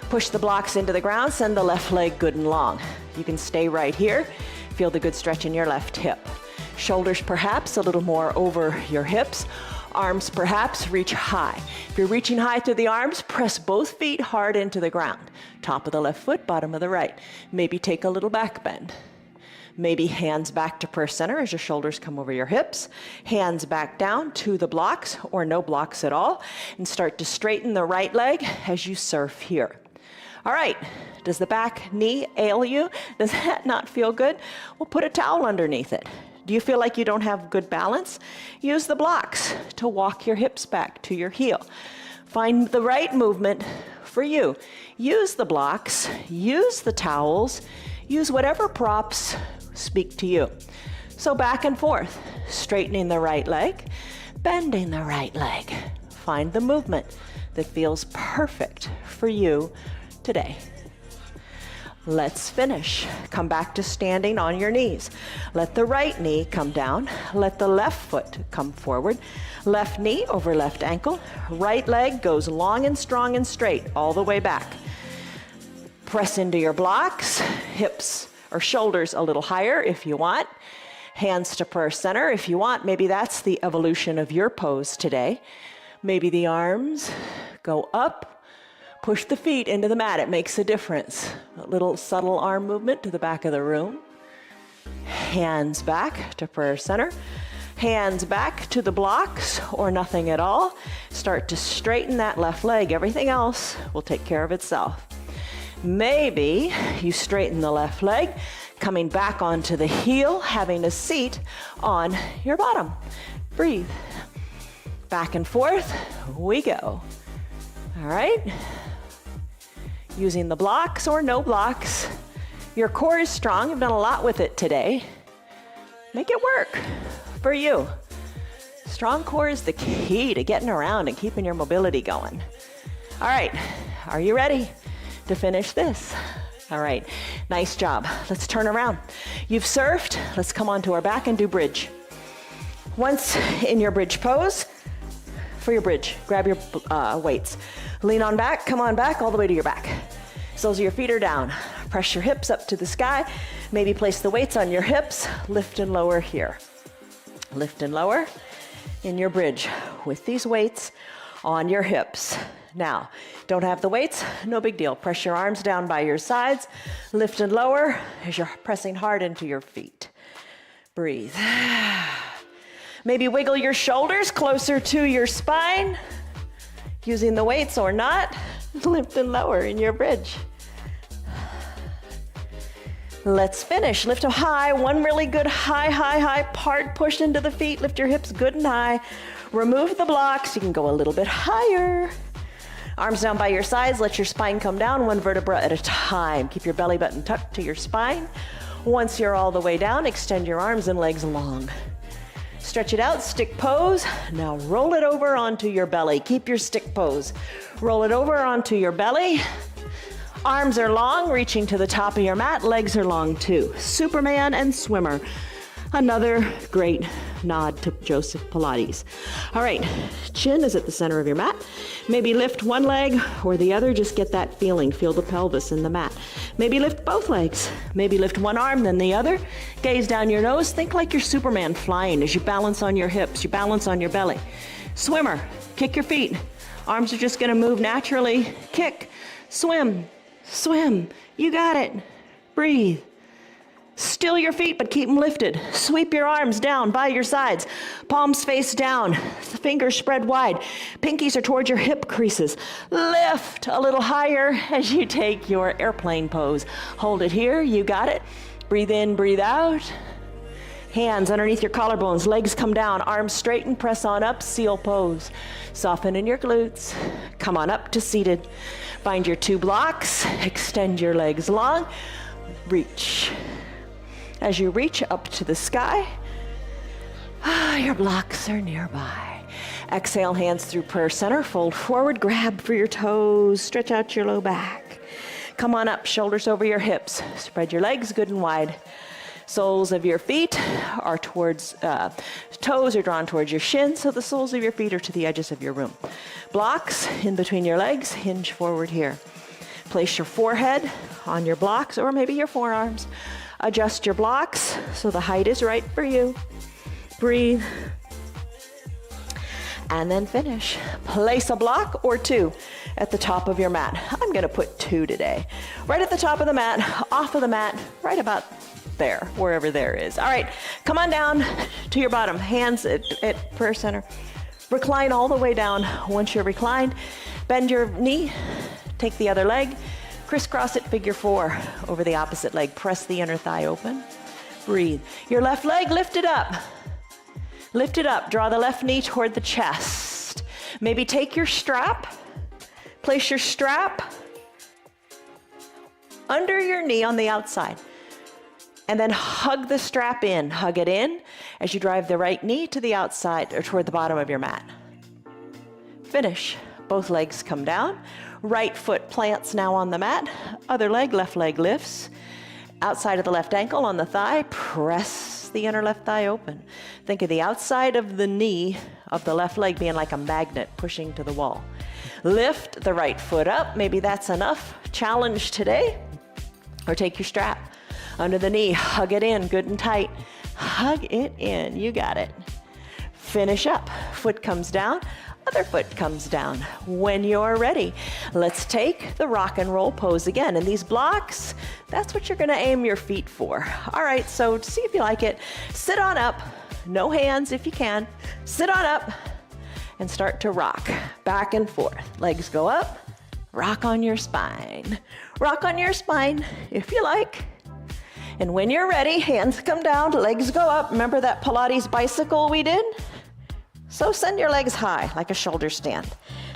Push the blocks into the ground, send the left leg good and long. You can stay right here. Feel the good stretch in your left hip. Shoulders perhaps a little more over your hips. Arms perhaps reach high. If you're reaching high through the arms, press both feet hard into the ground. Top of the left foot, bottom of the right. Maybe take a little back bend. Maybe hands back to prayer center as your shoulders come over your hips. Hands back down to the blocks or no blocks at all. And start to straighten the right leg as you surf here. All right, does the back knee ail you? Does that not feel good? Well, put a towel underneath it. Do you feel like you don't have good balance? Use the blocks to walk your hips back to your heel. Find the right movement for you. Use the blocks, use the towels, use whatever props speak to you. So back and forth, straightening the right leg, bending the right leg. Find the movement that feels perfect for you today. Let's finish. Come back to standing on your knees. Let the right knee come down. Let the left foot come forward. Left knee over left ankle. Right leg goes long and strong and straight all the way back. Press into your blocks. Hips or shoulders a little higher if you want. Hands to prayer center if you want. Maybe that's the evolution of your pose today. Maybe the arms go up. Push the feet into the mat. It makes a difference. A little subtle arm movement to the back of the room. Hands back to prayer center. Hands back to the blocks or nothing at all. Start to straighten that left leg. Everything else will take care of itself. Maybe you straighten the left leg, coming back onto the heel, having a seat on your bottom. Breathe. Back and forth we go. All right. Using the blocks or no blocks. Your core is strong. You've done a lot with it today. Make it work for you. Strong core is the key to getting around and keeping your mobility going. All right, are you ready to finish this? All right, nice job. Let's turn around. You've surfed. Let's come onto our back and do bridge. Once in your bridge pose, for your bridge, grab your weights. Lean on back, come on back, all the way to your back. Soles of your feet are down. Press your hips up to the sky. Maybe place the weights on your hips. Lift and lower here. Lift and lower in your bridge with these weights on your hips. Now, don't have the weights, no big deal. Press your arms down by your sides. Lift and lower as you're pressing hard into your feet. Breathe. Maybe wiggle your shoulders closer to your spine. Using the weights or not, lift and lower in your bridge. Let's finish. Lift them high. One really good high part. Push into the feet. Lift your hips good and high. Remove the blocks. You can go a little bit higher. Arms down by your sides. Let your spine come down one vertebra at a time. Keep your belly button tucked to your spine. Once you're all the way down, extend your arms and legs long. Stretch it out, stick pose. Now roll it over onto your belly. Keep your stick pose. Roll it over onto your belly. Arms are long, reaching to the top of your mat. Legs are long too. Superman and swimmer. Another great nod to Joseph Pilates. All right, chin is at the center of your mat. Maybe lift one leg or the other, just get that feeling. Feel the pelvis in the mat. Maybe lift both legs. Maybe lift one arm, then the other. Gaze down your nose. Think like you're Superman flying as you balance on your hips, you balance on your belly. Swimmer, kick your feet. Arms are just gonna move naturally. Kick, swim, swim. You got it. Breathe. Still your feet, but keep them lifted. Sweep your arms down by your sides. Palms face down. The fingers spread wide. Pinkies are towards your hip creases. Lift a little higher as you take your airplane pose. Hold it here. You got it. Breathe in, breathe out. Hands underneath your collarbones. Legs come down. Arms straighten. Press on up. Seal pose. Soften in your glutes. Come on up to seated. Find your 2 blocks. Extend your legs long. Reach. As you reach up to the sky, your blocks are nearby. Exhale, hands through prayer center. Fold forward, grab for your toes. Stretch out your low back. Come on up, shoulders over your hips. Spread your legs good and wide. Soles of your feet are towards, toes are drawn towards your shins, so the soles of your feet are to the edges of your room. Blocks in between your legs, hinge forward here. Place your forehead on your blocks or maybe your forearms. Adjust your blocks so the height is right for you. Breathe. And then finish. Place a block or 2 at the top of your mat. I'm gonna put 2 today. Right at the top of the mat, off of the mat, right about there, wherever there is. All right, come on down to your bottom. Hands at prayer center. Recline all the way down. Once you're reclined, bend your knee, take the other leg, crisscross it, figure 4 over the opposite leg. Press the inner thigh open. Breathe. Your left leg, lift it up. Lift it up. Draw the left knee toward the chest. Maybe take your strap. Place your strap under your knee on the outside. And then hug the strap in. Hug it in as you drive the right knee to the outside or toward the bottom of your mat. Finish. Both legs come down. Right foot plants now on the mat. Other leg, left leg lifts. Outside of the left ankle on the thigh, press the inner left thigh open. Think of the outside of the knee of the left leg being like a magnet pushing to the wall. Lift the right foot up. Maybe that's enough challenge today. Or take your strap under the knee. Hug it in good and tight. Hug it in. You got it. Finish up. Foot comes down. Other foot comes down. When you're ready, let's take the rock and roll pose again. And these blocks, that's what you're gonna aim your feet for. All right, so to see if you like it, sit on up, no hands if you can. Sit on up and start to rock back and forth. Legs go up, rock on your spine. Rock on your spine if you like. And when you're ready, hands come down, legs go up. Remember that Pilates bicycle we did? So send your legs high like a shoulder stand.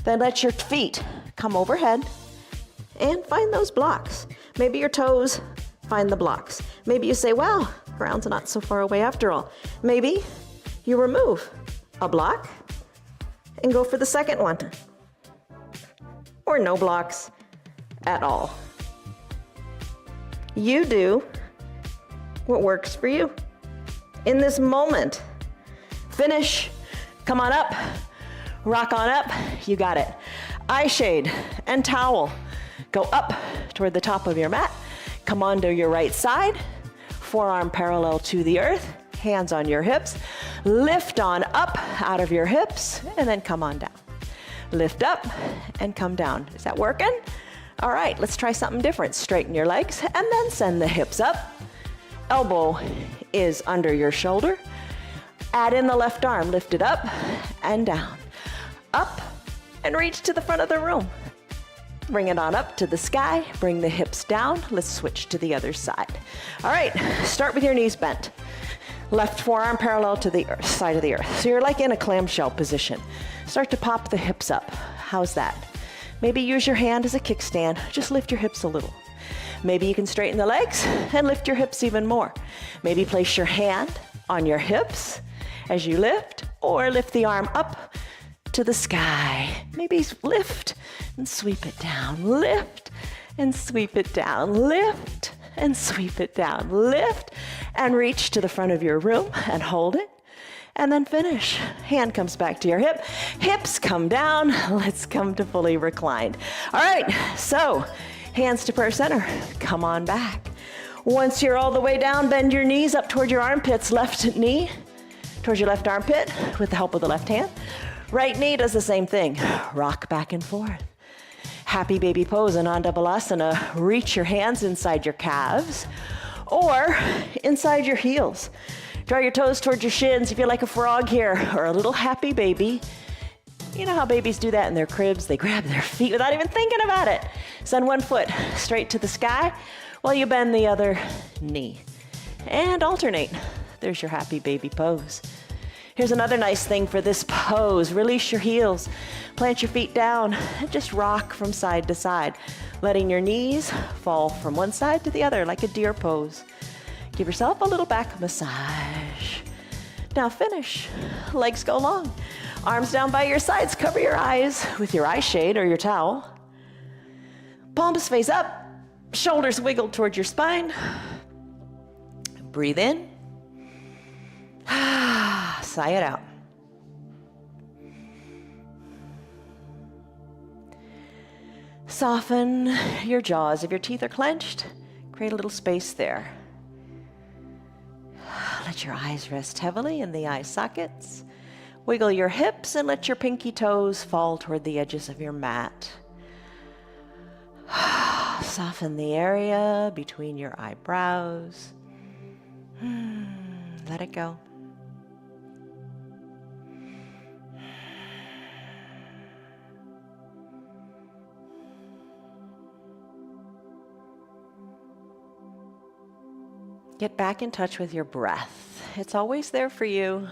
Then let your feet come overhead and find those blocks. Maybe your toes find the blocks. Maybe you say, wow, ground's not so far away after all. Maybe you remove a block and go for the second one. Or no blocks at all. You do what works for you in this moment. Finish. Come on up, rock on up, you got it. Eye shade and towel. Go up toward the top of your mat. Come onto your right side, forearm parallel to the earth, hands on your hips. Lift on up out of your hips and then come on down. Lift up and come down. Is that working? All right, let's try something different. Straighten your legs and then send the hips up. Elbow is under your shoulder. Add in the left arm, lift it up and down. Up and reach to the front of the room. Bring it on up to the sky, bring the hips down. Let's switch to the other side. All right, start with your knees bent. Left forearm parallel to the earth, side of the earth. So you're like in a clamshell position. Start to pop the hips up. How's that? Maybe use your hand as a kickstand. Just lift your hips a little. Maybe you can straighten the legs and lift your hips even more. Maybe place your hand on your hips as you lift, or lift the arm up to the sky. Maybe lift and sweep it down. Lift and sweep it down. Lift and sweep it down. Lift and reach to the front of your room and hold it. And then finish. Hand comes back to your hip. Hips come down. Let's come to fully reclined. All right, so hands to prayer center. Come on back. Once you're all the way down, bend your knees up toward your armpits. Left knee towards your left armpit with the help of the left hand. Right knee does the same thing. Rock back and forth. Happy baby pose in Ananda Balasana. Reach your hands inside your calves or inside your heels. Draw your toes towards your shins if you're like a frog here, or a little happy baby. You know how babies do that in their cribs? They grab their feet without even thinking about it. Send one foot straight to the sky while you bend the other knee. And alternate. There's your happy baby pose. Here's another nice thing for this pose. Release your heels. Plant your feet down and just rock from side to side, letting your knees fall from one side to the other like a deer pose. Give yourself a little back massage. Now finish. Legs go long. Arms down by your sides. Cover your eyes with your eye shade or your towel. Palms face up. Shoulders wiggle towards your spine. Breathe in. Sigh it out. Soften your jaws. If your teeth are clenched, create a little space there. Let your eyes rest heavily in the eye sockets. Wiggle your hips and let your pinky toes fall toward the edges of your mat. Soften the area between your eyebrows. Let it go. Get back in touch with your breath. It's always there for you.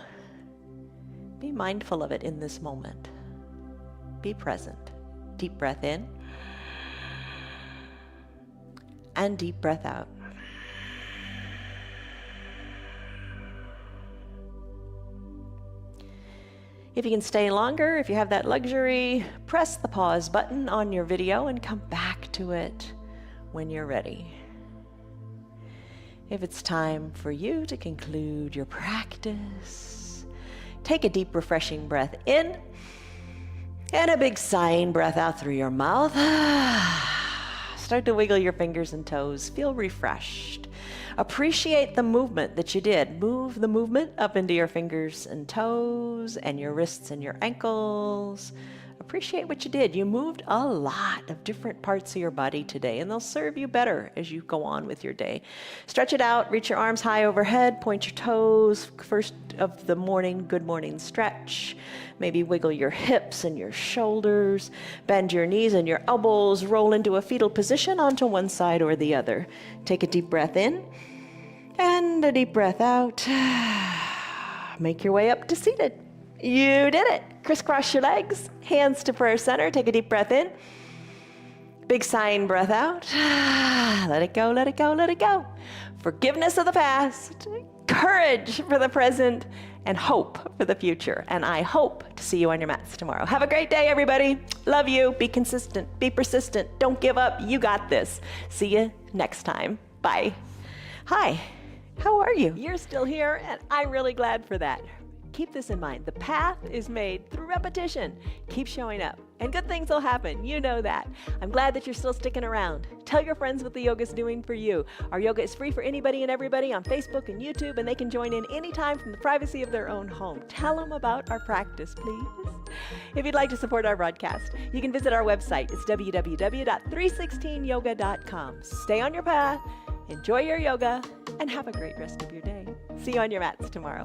Be mindful of it in this moment. Be present. Deep breath in. And deep breath out. If you can stay longer, if you have that luxury, press the pause button on your video and come back to it when you're ready. If it's time for you to conclude your practice, take a deep, refreshing breath in and a big sighing breath out through your mouth. Start to wiggle your fingers and toes. Feel refreshed. Appreciate the movement that you did. Move the movement up into your fingers and toes and your wrists and your ankles. Appreciate what you did. You moved a lot of different parts of your body today, and they'll serve you better as you go on with your day. Stretch it out, reach your arms high overhead, point your toes. First of the morning, good morning stretch. Maybe wiggle your hips and your shoulders, bend your knees and your elbows, roll into a fetal position onto one side or the other. Take a deep breath in and a deep breath out. Make your way up to seated. You did it. Crisscross your legs, hands to prayer center. Take a deep breath in. Big sighing breath out. Let it go, let it go, let it go. Forgiveness of the past, courage for the present, and hope for the future. And I hope to see you on your mats tomorrow. Have a great day, everybody. Love you. Be consistent. Be persistent. Don't give up. You got this. See you next time. Bye. Hi. How are you? You're still here, and I'm really glad for that. Keep this in mind. The path is made through repetition. Keep showing up, and good things will happen. You know that. I'm glad that you're still sticking around. Tell your friends what the yoga's doing for you. Our yoga is free for anybody and everybody on Facebook and YouTube, and they can join in anytime from the privacy of their own home. Tell them about our practice, please. If you'd like to support our broadcast, you can visit our website. It's www.316yoga.com. Stay on your path, enjoy your yoga, and have a great rest of your day. See you on your mats tomorrow.